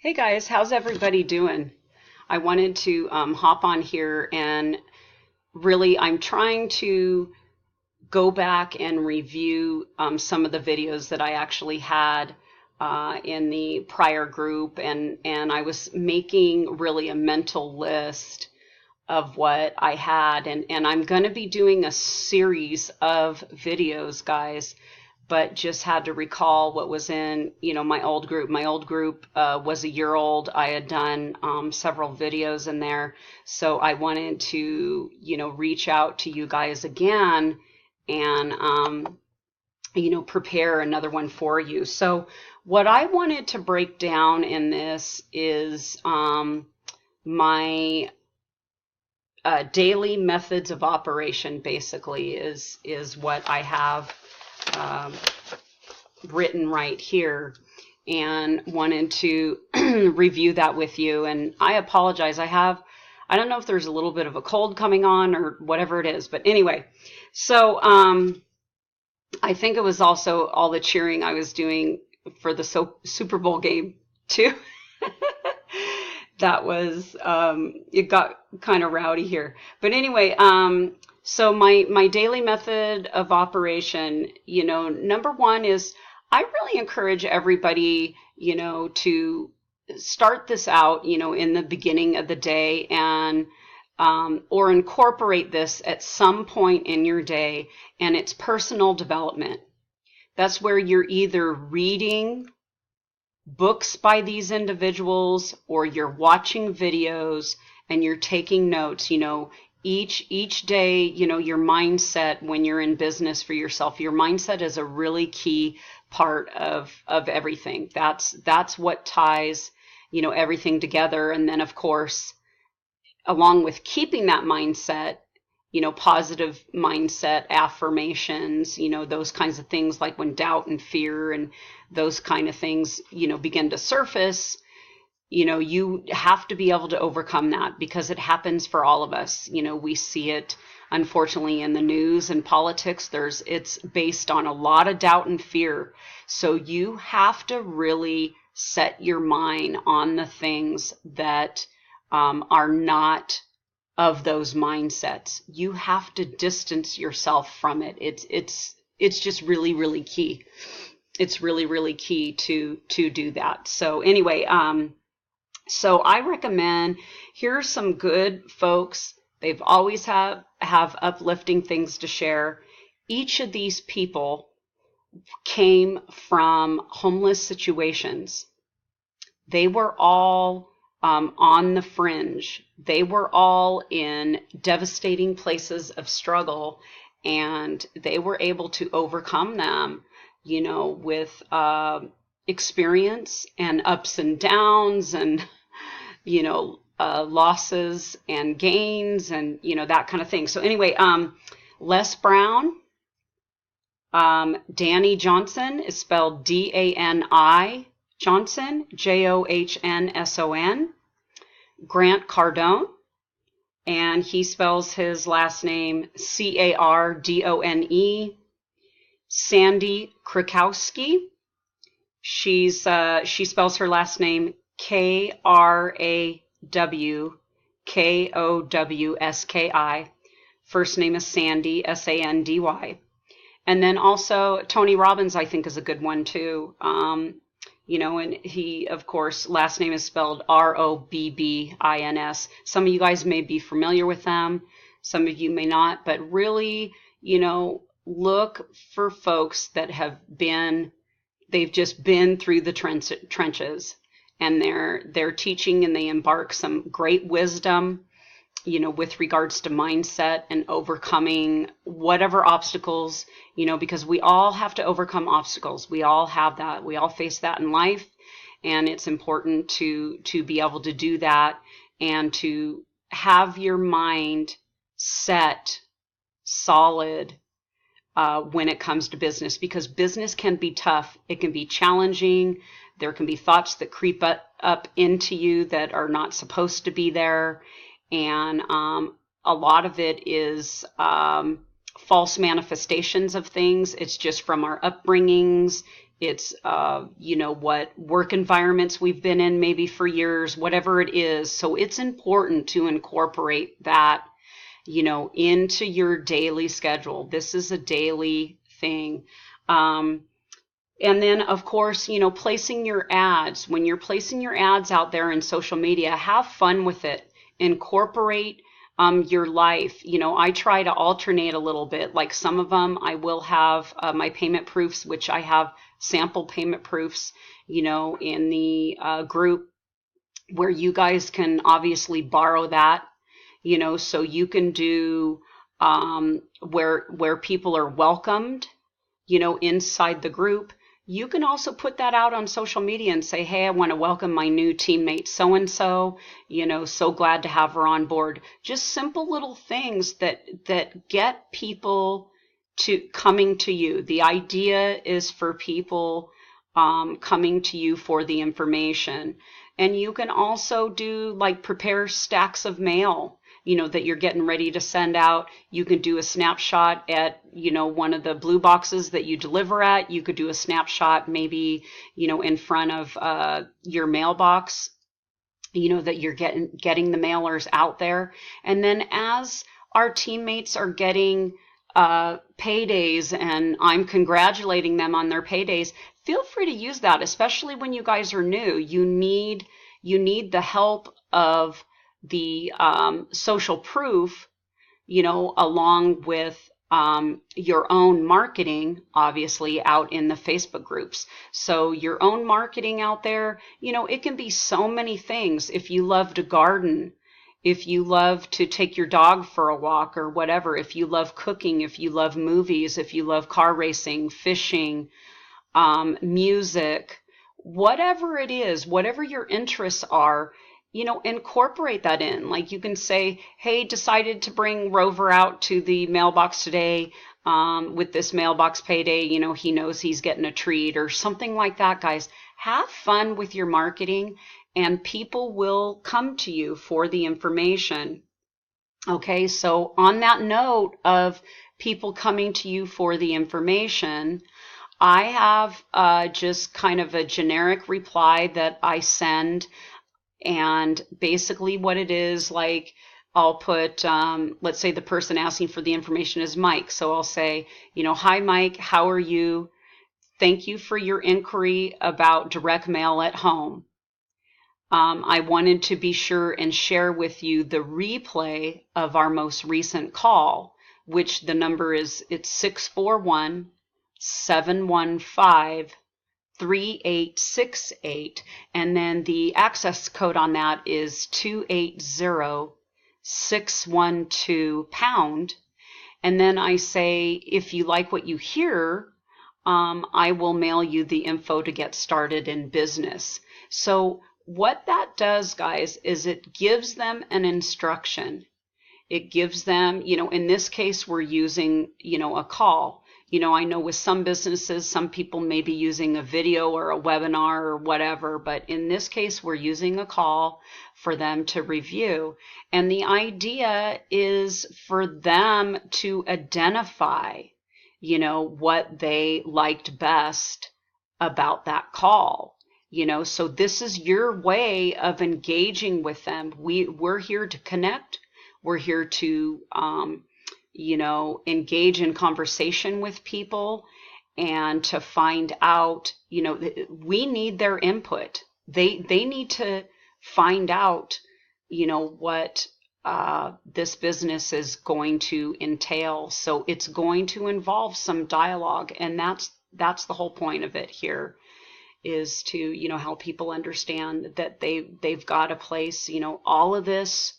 Hey guys, how's everybody doing? I wanted to hop on here and really, I'm trying to go back and review some of the videos that I actually had in the prior group, and I was making really a mental list of what I had, and I'm going to be doing a series of videos, guys, but just had to recall what was in, my old group. My old group was a year old. I had done several videos in there. So I wanted to, reach out to you guys again and, prepare another one for you. So what I wanted to break down in this is my daily methods of operation, basically, is what I have um, written right here, and wanted to review that with you. And I apologize. I don't know if there's a little bit of a cold coming on or whatever it is, but anyway, so I think it was also all the cheering I was doing for the Super Bowl game too. That was it got kind of rowdy here. But anyway, so my daily method of operation, number one is I really encourage everybody, to start this out, in the beginning of the day, and or incorporate this at some point in your day, and it's personal development. That's where you're either reading books by these individuals or you're watching videos and you're taking notes. Each day, your mindset when you're in business for yourself, your mindset is a really key part of everything. That's what ties, everything together. And then of course, along with keeping that mindset, positive mindset affirmations, those kinds of things, like when doubt and fear and those kind of things, begin to surface, you have to be able to overcome that, because it happens for all of us. We see it, unfortunately, in the news and politics. It's based on a lot of doubt and fear. So you have to really set your mind on the things that are not of those mindsets. You have to distance yourself from it. It's just really, really key. It's really, really key to do that. So anyway, so I recommend, here's some good folks. They've always have uplifting things to share. Each of these people came from homeless situations. They were all on the fringe. They were all in devastating places of struggle, and they were able to overcome them, with experience and ups and downs, and losses and gains, and that kind of thing. So anyway, Les Brown, Danny Johnson is spelled Dani Johnson, Johnsson. Grant Cardone, and he spells his last name Cardone. Sandy Krakowski, she spells her last name Krawkowski. First name is Sandy, Sandy. And then also Tony Robbins, I think, is a good one too. And he, of course, last name is spelled Robbins. Some of you guys may be familiar with them. Some of you may not, but really, look for folks that they've just been through the trenches, and they're teaching, and they embark some great wisdom, with regards to mindset and overcoming whatever obstacles, because we all have to overcome obstacles. We all have that. We all face that in life. And it's important to be able to do that, and to have your mind set solid when it comes to business, because business can be tough. It can be challenging. There can be thoughts that creep up into you that are not supposed to be there. And a lot of it is false manifestations of things. It's just from our upbringings. It's, what work environments we've been in maybe for years, whatever it is. So it's important to incorporate that, into your daily schedule. This is a daily thing. And then, of course, placing your ads. When you're placing your ads out there in social media, have fun with it. Incorporate your life. I try to alternate a little bit. Like some of them, I will have my payment proofs, which I have sample payment proofs, in the group where you guys can obviously borrow that, so you can do where people are welcomed, inside the group. You can also put that out on social media and say, hey, I want to welcome my new teammate so-and-so, so glad to have her on board. Just simple little things that get people to coming to you. The idea is for people coming to you for the information. And you can also do like prepare stacks of mail, that you're getting ready to send out. You can do a snapshot at, one of the blue boxes that you deliver at. You could do a snapshot maybe, in front of your mailbox, that you're getting the mailers out there. And then as our teammates are getting paydays and I'm congratulating them on their paydays, feel free to use that, especially when you guys are new. You need the help of the social proof, along with your own marketing, obviously, out in the Facebook groups. So your own marketing out there, it can be so many things. If you love to garden, if you love to take your dog for a walk or whatever, if you love cooking, if you love movies, if you love car racing, fishing, music, whatever it is, whatever your interests are, incorporate that in. Like you can say, hey, decided to bring Rover out to the mailbox today with this mailbox payday. He knows he's getting a treat or something like that, guys. Have fun with your marketing and people will come to you for the information. Okay, so on that note of people coming to you for the information, I have just kind of a generic reply that I send. And basically what it is, like I'll put, let's say the person asking for the information is Mike. So I'll say, hi, Mike, how are you? Thank you for your inquiry about direct mail at home. I wanted to be sure and share with you the replay of our most recent call, which the number is, it's 641-715-3868, and then the access code on that is 280612#. And then I say, if you like what you hear, I will mail you the info to get started in business. So what that does, guys, is it gives them an instruction. It gives them, in this case, we're using, a call. I know with some businesses, some people may be using a video or a webinar or whatever, but in this case, we're using a call for them to review. And the idea is for them to identify, what they liked best about that call. So this is your way of engaging with them. We're here to connect. We're here to, engage in conversation with people and to find out, we need their input. They need to find out, what this business is going to entail. So it's going to involve some dialogue, and that's the whole point of it here, is to, help people understand that they've got a place. All of this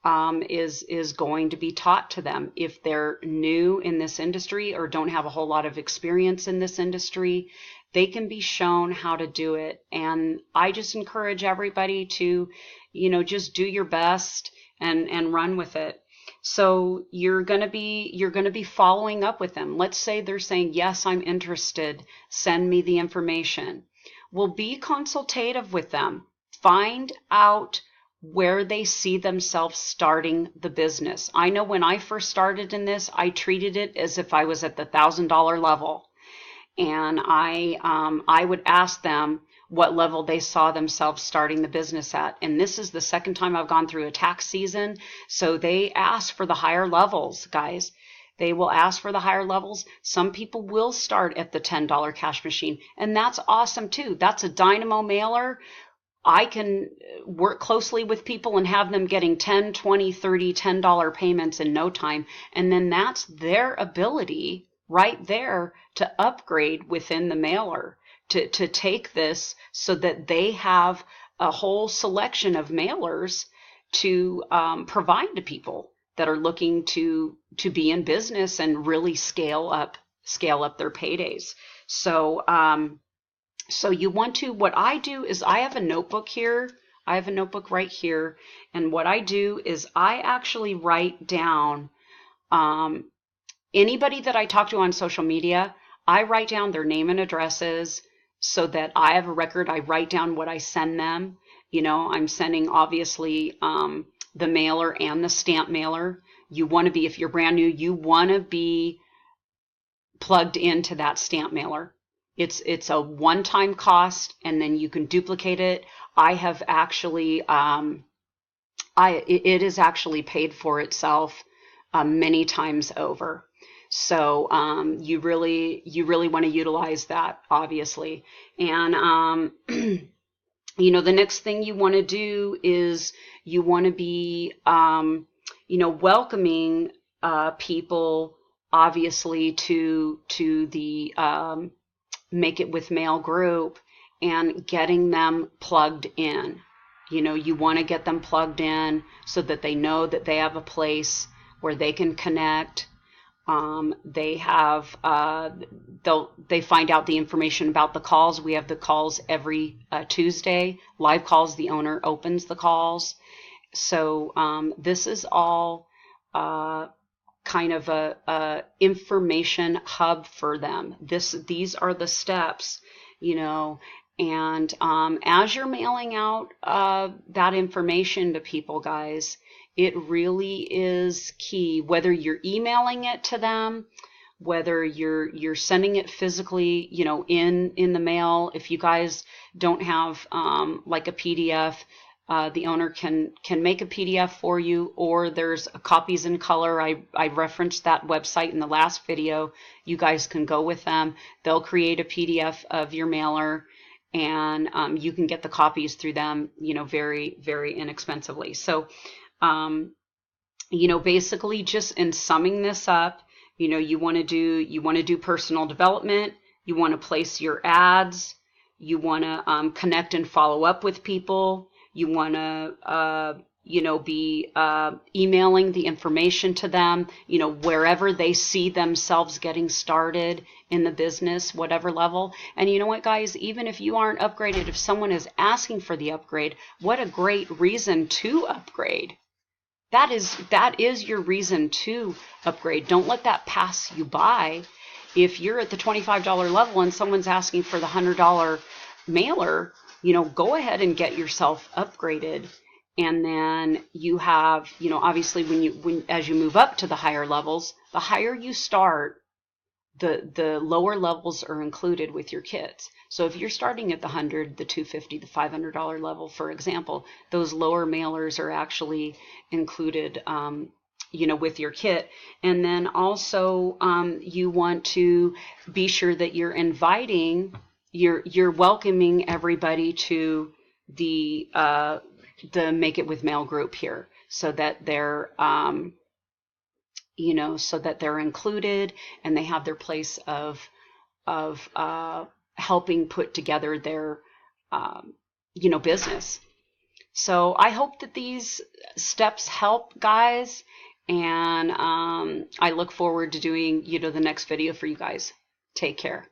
is going to be taught to them. If they're new in this industry or don't have a whole lot of experience in this industry, they can be shown how to do it. And I just encourage everybody to, just do your best and run with it. So you're going to be following up with them. Let's say they're saying, yes, I'm interested. Send me the information. Well, be consultative with them. Find out where they see themselves starting the business. I know when I first started in this, I treated it as if I was at the $1,000 level. and I would ask them what level they saw themselves starting the business at. And this is the second time I've gone through a tax season. So they ask for the higher levels, guys. They will ask for the higher levels. Some people will start at the $10 cash machine, and that's awesome too. That's a dynamo mailer. I can work closely with people and have them getting 10, 20, 30, $10 payments in no time. And then that's their ability right there to upgrade within the mailer, to take this so that they have a whole selection of mailers to provide to people that are looking to be in business and really scale up their paydays. So you want to, what I do is I have a notebook here. I have a notebook right here. And what I do is I actually write down anybody that I talk to on social media. I write down their name and addresses so that I have a record. I write down what I send them. I'm sending obviously the mailer and the stamp mailer. You want to be, if you're brand new, you want to be plugged into that stamp mailer. It's a one-time cost, and then you can duplicate it. I have actually, it is actually paid for itself many times over. So you really want to utilize that, obviously. And the next thing you want to do is you want to be welcoming people, obviously, to the Make It With Mail group and getting them plugged in. You want to get them plugged in so that they know that they have a place where they can connect. They have they find out the information about the calls. We have the calls every Tuesday, live calls. The owner opens the calls. So this is all kind of a information hub for them. These are the steps, and as you're mailing out that information to people, guys, it really is key, whether you're emailing it to them, whether you're sending it physically, in the mail. If you guys don't have like a PDF, the owner can make a PDF for you, or there's copies in color. I referenced that website in the last video. You guys can go with them. They'll create a PDF of your mailer, and you can get the copies through them, very, very inexpensively. So, basically, just in summing this up, you want to do personal development. You want to place your ads. You want to connect and follow up with people. You want to, be emailing the information to them, wherever they see themselves getting started in the business, whatever level. And you know what, guys, even if you aren't upgraded, if someone is asking for the upgrade, what a great reason to upgrade. That is your reason to upgrade. Don't let that pass you by. If you're at the $25 level and someone's asking for the $100 mailer, go ahead and get yourself upgraded. And then you have, obviously as you move up to the higher levels, the higher you start, the lower levels are included with your kits. So if you're starting at the $100, the $250, the $500 level, for example, those lower mailers are actually included, with your kit. And then also you want to be sure that you're inviting, you're welcoming everybody to the Make It With Mail group here, so that they're so that they're included and they have their place of helping put together their business. So I hope that these steps help, guys, and I look forward to doing the next video for you guys. Take care.